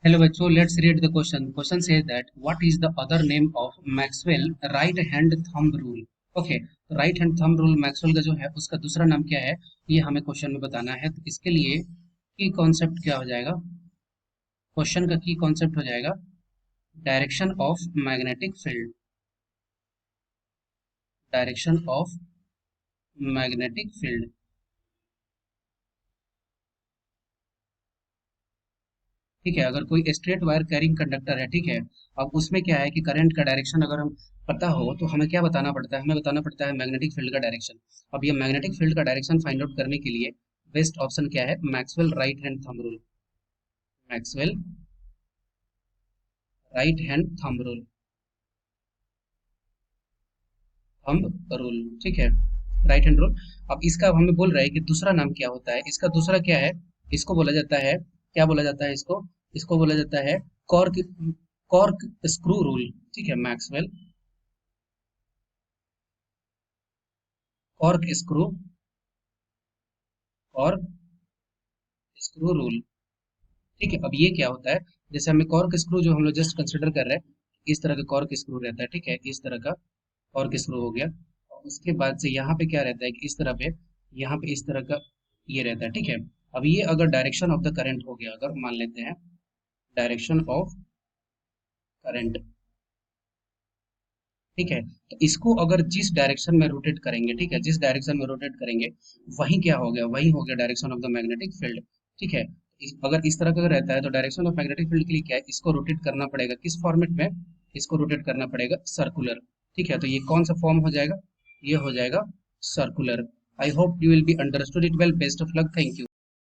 Hello बच्चों, let's read the question. Question says that what is the other name of Maxwell right hand thumb rule? Okay, तो right hand thumb rule Maxwell का जो है उसका दूसरा नाम क्या है, ये हमें क्वेश्चन में बताना है। तो इसके लिए की कॉन्सेप्ट क्या हो जाएगा, क्वेश्चन का की कॉन्सेप्ट हो जाएगा direction of magnetic field. Direction of magnetic field. ठीक है, अगर कोई स्ट्रेट वायर कैरिंग कंडक्टर है, ठीक है, अब उसमें क्या है कि करंट का डायरेक्शन अगर हम पता हो तो हमें क्या बताना पड़ता है, हमें बताना पड़ता है मैग्नेटिक फील्ड का डायरेक्शन। अब ये मैग्नेटिक फील्ड का डायरेक्शन फाइंड आउट करने के लिए बेस्ट ऑप्शन क्या है, Maxwell right hand thumb rule. Maxwell right hand thumb rule, thumb rule, ठीक है, राइट हैंड रूल। अब इसका हमें बोल रहा है कि दूसरा नाम क्या होता है, इसका दूसरा क्या है, इसको बोला जाता है, क्या बोला जाता है इसको, इसको बोला जाता है कॉर्क, कॉर्क स्क्रू रूल। ठीक है, Maxwell cork screw, cork screw rule. ठीक है, अब ये क्या होता है, जैसे हमें कॉर्क स्क्रू जो हम लोग जस्ट कंसिडर कर रहे हैं, इस तरह का कॉर्क स्क्रू रहता है, ठीक है, इस तरह का कॉर्क स्क्रू हो गया। और उसके बाद से यहाँ पे क्या रहता है कि इस तरह पे, यहाँ पे इस तरह का ये रहता है, ठीक है। अब ये अगर डायरेक्शन ऑफ द करंट हो गया, अगर मान लेते हैं डायरेक्शन ऑफ करंट, ठीक है, तो इसको अगर जिस डायरेक्शन में रोटेट करेंगे, ठीक है, जिस डायरेक्शन में रोटेट करेंगे वही क्या हो गया, वही हो गया direction of the magnetic field. ठीक है, अगर इस तरह का रहता है तो डायरेक्शन ऑफ मैग्नेटिक फील्ड के लिए क्या है, इसको रोटेट करना पड़ेगा किस फॉर्मेट में, इसको रोटेट करना पड़ेगा सर्कुलर। ठीक है, तो ये कौन सा फॉर्म हो जाएगा, ये हो जाएगा circular. I hope you will be understood it well. Best of luck, thank you.